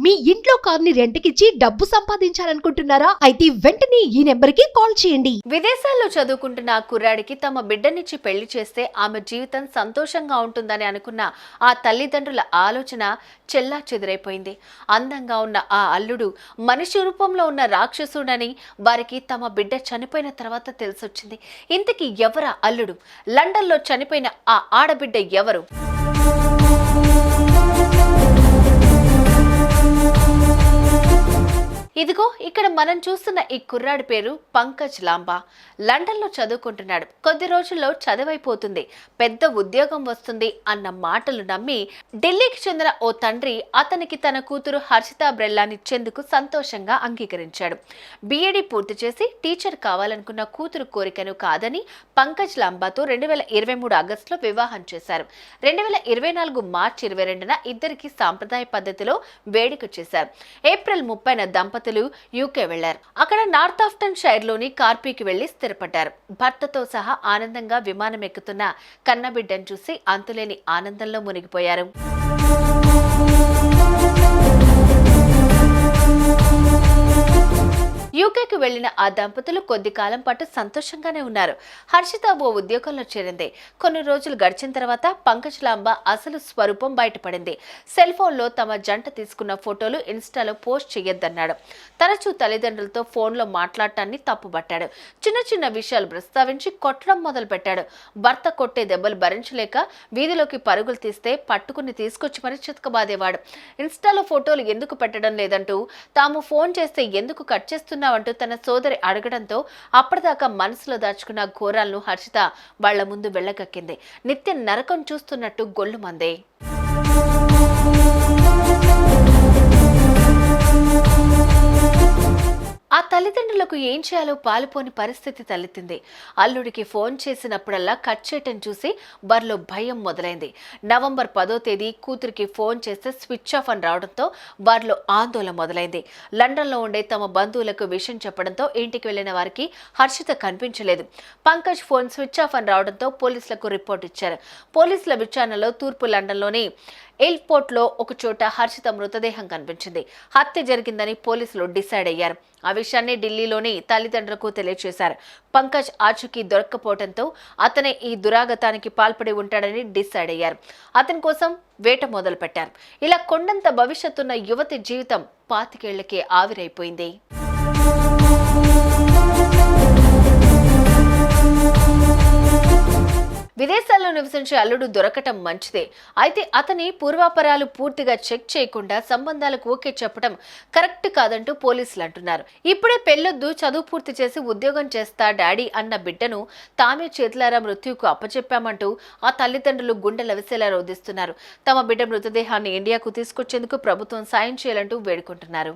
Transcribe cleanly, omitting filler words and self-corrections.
మీ ఇంట్లో కార్ని రెంట్కిచ్చి డబ్బు సంపాదించాలనుకుంటున్నారా? అయితే వెంటనే ఈ నెంబర్కి కాల్ చేయండి. విదేశాల్లో చదువుకుంటున్న ఆ కుర్రాడికి తమ బిడ్డనిచ్చి పెళ్లి చేస్తే ఆమె జీవితం సంతోషంగా ఉంటుందని అనుకున్న ఆ తల్లిదండ్రుల ఆలోచన చెల్లా చెదిరైపోయింది. అందంగా ఉన్న ఆ అల్లుడు మనిషి రూపంలో ఉన్న రాక్షసుడని వారికి తమ బిడ్డ చనిపోయిన తర్వాత తెలిసొచ్చింది. ఇంతకీ ఎవరా అల్లుడు? లండన్లో చనిపోయిన ఆ ఆడబిడ్డ ఎవరు? ఇదిగో ఇక్కడ మనం చూస్తున్న ఈ కుర్రాడి పేరు పంకజ్ లాంబా. లండన్లో చదువుకుంటున్నాడు. కొద్ది రోజుల్లో చదువైపోతుంది, పెద్ద ఉద్యోగం వస్తుంది అన్న మాటలు నమ్మి ఢిల్లీకి చెందిన ఓ తండ్రి అతనికి తన కూతురు హర్షితా బ్రెల్లానిచ్చేందుకు సంతోషంగా అంగీకరించాడు. బిఏడి పూర్తి చేసి టీచర్ కావాలనుకున్న కూతురు కోరికను కాదని పంకజ్ లాంబాతో 2023 ఆగస్టులో వివాహం చేశారు. 2024 మార్చి 22న ఇద్దరికి సాంప్రదాయ పద్ధతిలో వేడుక చేశారు. ఏప్రిల్ 30న దంపతులు యూకే వెళ్లారు. అక్కడ నార్థాంప్టన్ షైర్ లోని కార్పీకి వెళ్లి స్థిరపడ్డారు. భర్తతో సహా ఆనందంగా విమానం ఎక్కుతున్న కన్నబిడ్డను చూసి అంతులేని ఆనందంలో మునిగిపోయారు. యూకేకి వెళ్లిన ఆ దంపతులు కొద్ది కాలం పాటు సంతోషంగానే ఉన్నారు. హర్షిత ఓ ఉద్యోగంలో చేరింది. కొన్ని రోజులు గడిచిన తర్వాత పంకజ్ లాంబా అసలు స్వరూపం బయటపడింది. సెల్ ఫోన్లో తమ జంట తీసుకున్న ఫోటోలు ఇన్స్టాలో పోస్ట్ చేయొద్దన్నాడు. తరచూ తల్లిదండ్రులతో ఫోన్లో మాట్లాడటాన్ని తప్పుబట్టాడు. చిన్న చిన్న విషయాలు ప్రస్తావించి కొట్టడం మొదలు పెట్టాడు. భర్త కొట్టే దెబ్బలు భరించలేక వీధిలోకి పరుగులు తీస్తే పట్టుకుని తీసుకొచ్చి మరి చితకబాదేవాడు. ఇన్స్టాలో ఫోటోలు ఎందుకు పెట్టడం లేదంటూ, తాము ఫోన్ చేస్తే ఎందుకు కట్ చేస్తున్నా అంటూ తన సోదరి అడగడంతో అప్పటిదాకా మనసులో దాచుకున్న ఘోరాలను హర్షిత వాళ్ల ముందు వెళ్లగక్కింది. నిత్య నరకం చూస్తున్నట్టు గొల్లుమందే. ఆ తల్లిదండ్రులకు ఏం చేయాలో పాలుపోని పరిస్థితి తలెత్తింది. అల్లుడికి ఫోన్ చేసినప్పుడల్లా కట్ చేయటం చూసి వారిలో భయం మొదలైంది. నవంబర్ 10వ తేదీ కూతురికి ఫోన్ చేస్తే స్విచ్ ఆఫ్ అని రావడంతో వారిలో ఆందోళన మొదలైంది. లండన్లో ఉండే తమ బంధువులకు విషయం చెప్పడంతో ఇంటికి వెళ్లిన వారికి హర్షిత కనిపించలేదు. పంకజ్ ఫోన్ స్విచ్ ఆఫ్ అని రావడంతో పోలీసులకు రిపోర్ట్ ఇచ్చారు. పోలీసుల విచారణలో తూర్పు లండన్లోని ఎయిర్పోర్ట్ లో ఒక చోట హర్షిత మృతదేహం కనిపించింది. హత్య జరిగిందని పోలీసులు డిసైడ్ అయ్యారు. ఆ విషయాన్ని ఢిల్లీలోని తల్లిదండ్రులకు తెలియజేశారు. పంకజ్ ఆచూకీ దొరక్కపోవడంతో అతనే ఈ దురాగతానికి పాల్పడి ఉంటాడని డిసైడ్ అయ్యారు. అతని కోసం వేట మొదలు పెట్టారు. ఇలా కొండంత భవిష్యత్తున్న యువతి జీవితం 25 ఏళ్లకే ఆవిరైపోయింది. విదేశాల్లో నివసించే అల్లుడు దొరకటం మంచిదే. అయితే అతని పూర్వాపరాలు పూర్తిగా చెక్ చేయకుండా సంబంధాలకు ఓకే చెప్పడం కరెక్ట్ కాదంటూ పోలీసులు అంటున్నారు. ఇప్పుడే పెళ్లొద్దు, చదువు పూర్తి చేసి ఉద్యోగం చేస్తా డాడీ అన్న బిడ్డను తామే చేతులారా మృత్యువుకు అప్పచెప్పామంటూ ఆ తల్లిదండ్రులు గుండెలవిసేలా రోధిస్తున్నారు. తమ బిడ్డ మృతదేహాన్ని ఇండియాకు తీసుకొచ్చేందుకు ప్రభుత్వం సాయం చేయాలంటూ వేడుకుంటున్నారు.